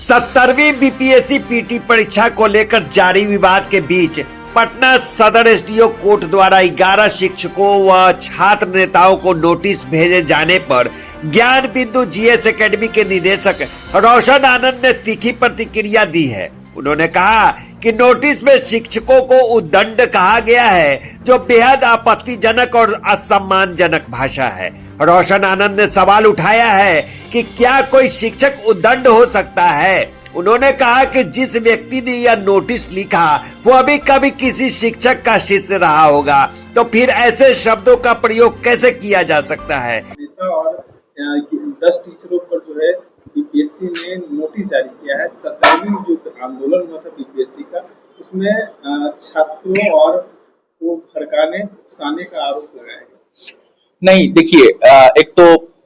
70वीं BPSC PT परीक्षा को लेकर जारी विवाद के बीच पटना सदर एसडीओ कोर्ट द्वारा 11 शिक्षकों व छात्र नेताओं को नोटिस भेजे जाने पर ज्ञान बिंदु जीएस एकेडमी के निदेशक रोशन आनंद ने तीखी प्रतिक्रिया दी है। उन्होंने कहा कि नोटिस में शिक्षकों को उद्दंड कहा गया है, जो बेहद आपत्तिजनक और असम्मानजनक भाषा है। रोशन आनंद ने सवाल उठाया है कि क्या कोई शिक्षक उद्दंड हो सकता है। उन्होंने कहा कि जिस व्यक्ति ने यह नोटिस लिखा वो अभी कभी किसी शिक्षक का शिष्य रहा होगा, तो फिर ऐसे शब्दों का प्रयोग कैसे किया जा सकता है। और 10 टीचरों पर जो है बीपीएससी ने नोटिस जारी किया है। 70वीं जो आंदोलन हुआ था बीपीएससी का, उसमें छात्रों और वो भड़काने उकसाने का आरोप लगाया गया। नहीं, देखिए, एक तो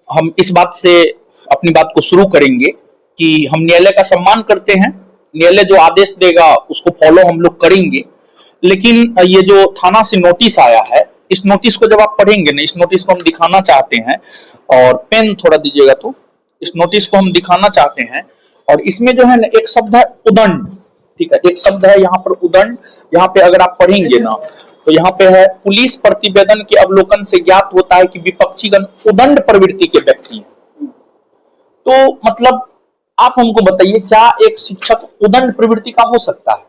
हम इस बात से अपनी बात को शुरू करेंगे कि हम न्यायालय का सम्मान करते हैं। न्यायालय जो आदेश देगा उसको फॉलो हम लोग करेंगे। लेकिन ये जो थाना से नोटिस आया है, इस नोटिस को जब आप पढ़ेंगे ना, इस नोटिस को हम दिखाना चाहते हैं, और पेन थोड़ा दीजिएगा। तो इस नोटिस को हम दिखाना चाहते हैं, और इसमें जो है ना एक शब्द है उदंड। ठीक है, एक शब्द है यहाँ पर उदंड। यहाँ पे अगर आप पढ़ेंगे ना तो यहाँ पे है, पुलिस प्रतिवेदन के अवलोकन से ज्ञात होता है कि विपक्षीगण उदंड प्रवृत्ति के व्यक्ति हैं। तो मतलब आप हमको बताइए, क्या एक शिक्षक उदंड प्रवृत्ति का हो सकता है?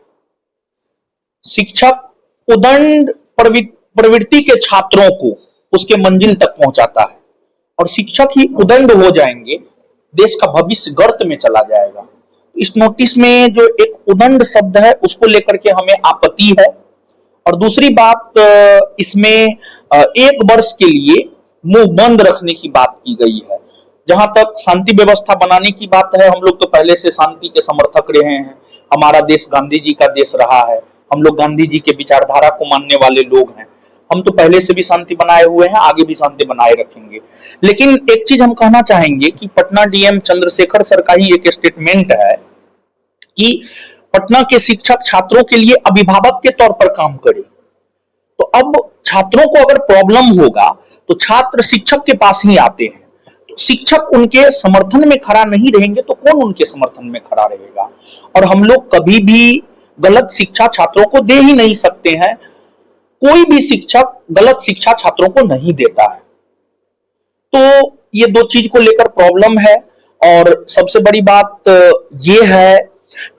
शिक्षक उदंड प्रवृत्ति के छात्रों को उसके मंजिल तक पहुंचाता है, और शिक्षक ही उदंड हो जाएंगे, देश का भविष्य गर्त में चला जाएगा। इस नोटिस में जो एक उदंड शब्द है उसको लेकर के हमें आपत्ति है। और दूसरी बात, इसमें 1 वर्ष के लिए मुंह बंद रखने की बात की गई है। जहां तक शांति व्यवस्था बनाने की बात है, हम लोग तो पहले से शांति के समर्थक रहे हैं। हमारा देश गांधी जी का देश रहा है। हम लोग गांधी जी के विचारधारा को मानने वाले लोग हैं। हम तो पहले से भी शांति बनाए हुए हैं, आगे भी शांति बनाए रखेंगे। लेकिन एक चीज हम कहना चाहेंगे कि पटना डीएम चंद्रशेखर सर का ही एक स्टेटमेंट है कि पटना के शिक्षक छात्रों के लिए अभिभावक के तौर पर काम करे। तो अब छात्रों को अगर प्रॉब्लम होगा तो छात्र शिक्षक के पास ही आते हैं। तो शिक्षक उनके समर्थन में खड़ा नहीं रहेंगे तो कौन उनके समर्थन में खड़ा रहेगा? और हम लोग कभी भी गलत शिक्षा छात्रों को दे ही नहीं सकते हैं। कोई भी शिक्षक गलत शिक्षा छात्रों को नहीं देता है। तो ये 2 चीज को लेकर प्रॉब्लम है। और सबसे बड़ी बात ये है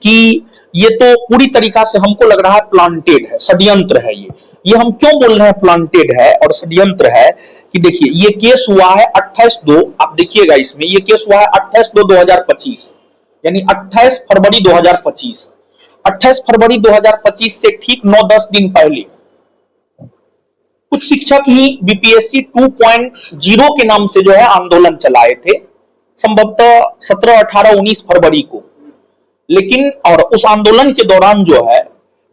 कि ये तो पूरी तरीका से हमको लग रहा है प्लांटेड है, षड्यंत्र है। ये हम क्यों बोल रहे हैं प्लांटेड है और षड्यंत्र है कि देखिए, ये केस हुआ है 28/2, आप देखिएगा इसमें, ये केस हुआ है 28/2/2025, यानी 28 फरवरी 2025। 28 फरवरी 2025 से ठीक 9-10 दिन पहले कुछ शिक्षक ही बीपीएससी 2.0 के नाम से जो है आंदोलन चलाए थे, संभवतः 17, 18, 19 फरवरी को। लेकिन और उस आंदोलन के दौरान जो है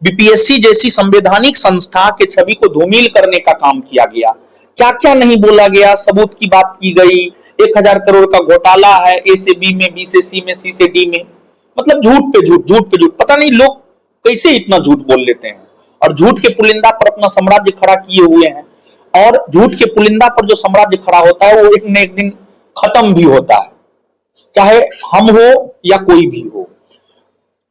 बीपीएससी जैसी संवैधानिक संस्था के छवि को धूमिल करने का काम किया गया। क्या क्या नहीं बोला गया, सबूत की बात की गई। 1000 करोड़ का घोटाला है, ए से बी में, बी से सी में, सी से डी में। मतलब झूठ पे झूठ, झूठ पे झूठ। पता नहीं लोग कैसे इतना झूठ बोल लेते हैं, और झूठ के पुलिंदा पर अपना साम्राज्य खड़ा किए हुए हैं। और झूठ के पुलिंदा पर जो साम्राज्य खड़ा होता है वो एक न एक दिन खत्म भी होता है, चाहे हम हो या कोई भी हो।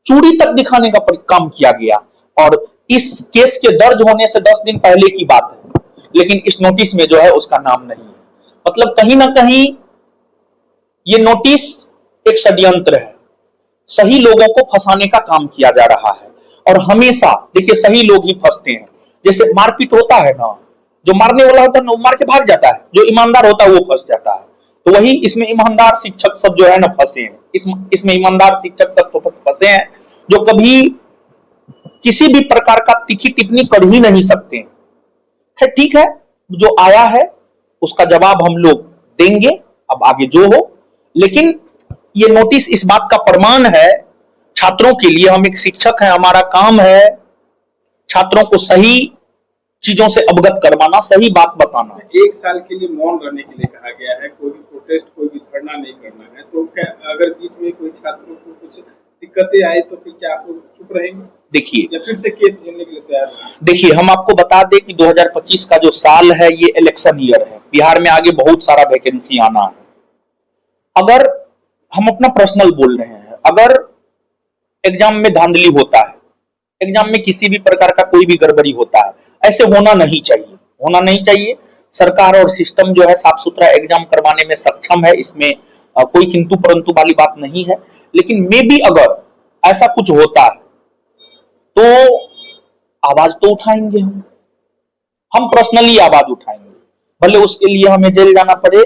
चूड़ी तक दिखाने का काम किया गया, और इस केस के दर्ज होने से 10 दिन पहले की बात है। लेकिन इस नोटिस में जो है उसका नाम नहीं है। मतलब कहीं ना कहीं ये नोटिस एक षड्यंत्र है। सही लोगों को फंसाने का काम किया जा रहा है, और हमेशा देखिए सही लोग ही फंसते हैं। जैसे मारपीट होता है ना, जो मारने वाला होता है ना वो मार के भाग जाता है, जो ईमानदार होता है वो फंस जाता है। तो वही इसमें ईमानदार शिक्षक सब जो है ना फंसे हैं। इसमें ईमानदार शिक्षक सब तो फंसे हैं, जो कभी किसी भी प्रकार का तीखी टिप्पणी कर ही नहीं सकते हैं। ठीक है, जो आया है उसका जवाब हम लोग देंगे, अब आगे जो हो। लेकिन ये नोटिस इस बात का प्रमाण है छात्रों के लिए। हम एक शिक्षक हैं, हमारा काम है छात्रों को सही चीजों से अवगत करवाना, सही बात बताना। 1 साल के लिए मौन रहने के लिए कहा गया है। कोई भी प्रोटेस्ट, कोई भी धरना नहीं करना है। तो क्या अगर बीच में कोई छात्रों को कुछ दिक्कतें आए तो फिर क्या आप लोग चुप रहेंगे? देखिए, या फिर से केस झेलने के लिए तैयार हैं? देखिए, हम आपको बता दें कि 2025 का जो साल है ये इलेक्शन ईयर है। बिहार में आगे बहुत सारा वैकेंसी आना है। अगर हम अपना पर्सनल बोल रहे हैं, अगर एग्जाम में धांधली होता है, एग्जाम में किसी भी प्रकार का कोई भी गड़बड़ी होता है। ऐसे होना नहीं चाहिए, होना नहीं चाहिए। सरकार और सिस्टम जो है साफ सुथरा एग्जाम करवाने में सक्षम है, इसमें कोई किंतु परंतु वाली बात नहीं है। लेकिन मे भी अगर ऐसा कुछ होता है तो आवाज तो उठाएंगे, हम पर्सनली आवाज उठाएंगे, भले उसके लिए हमें जेल जाना पड़े।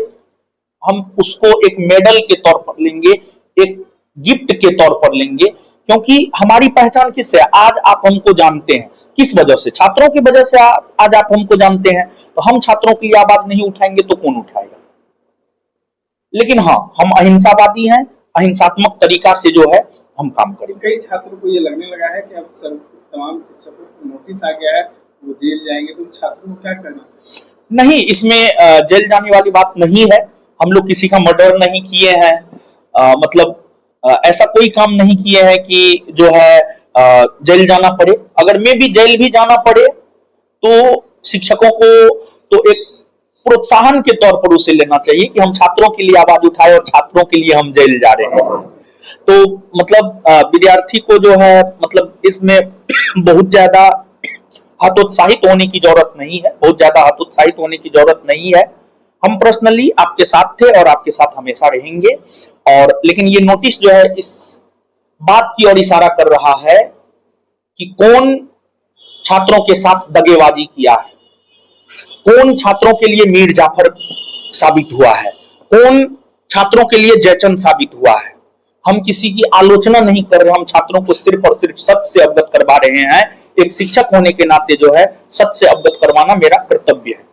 हम उसको एक मेडल के तौर पर लेंगे, एक गिफ्ट के तौर पर लेंगे, क्योंकि हमारी पहचान किससे? आज आप हमको जानते हैं किस वजह से? छात्रों की वजह से आज आप हमको जानते हैं। तो हम छात्रों के लिए आवाज नहीं उठाएंगे तो कौन उठाएगा? लेकिन हाँ, हम अहिंसावादी हैं, अहिंसात्मक तरीका से जो है हम काम करेंगे। कई छात्रों को ये लगने लगा है कि अब सर तमाम शिक्षकों को नोटिस आ गया है, वो जेल जाएंगे, तो छात्रों को क्या करना चाहिए? नहीं, इसमें जेल जाने वाली बात नहीं है। हम लोग किसी का मर्डर नहीं किए हैं, मतलब ऐसा कोई काम नहीं किए हैं कि जो है जेल जाना पड़े। अगर मैं भी जेल भी जाना पड़े तो शिक्षकों को तो एक प्रोत्साहन के तौर पर उसे लेना चाहिए कि हम छात्रों के लिए आवाज उठाए और छात्रों के लिए हम जेल जा रहे हैं। तो मतलब विद्यार्थी को जो है मतलब इसमें बहुत ज्यादा हतोत्साहित होने की जरूरत नहीं है, बहुत ज्यादा हतोत्साहित होने की जरूरत नहीं है। हम पर्सनली आपके साथ थे और आपके साथ हमेशा रहेंगे। और लेकिन ये नोटिस जो है इस बात की ओर इशारा कर रहा है कि कौन छात्रों के साथ दगेबाजी किया है, कौन छात्रों के लिए मीर जाफर साबित हुआ है, कौन छात्रों के लिए जयचंद साबित हुआ है। हम किसी की आलोचना नहीं कर रहे, हम छात्रों को सिर्फ और सिर्फ सत्य से अवगत करवा रहे हैं। एक शिक्षक होने के नाते जो है सत्य से अवगत करवाना मेरा कर्तव्य है।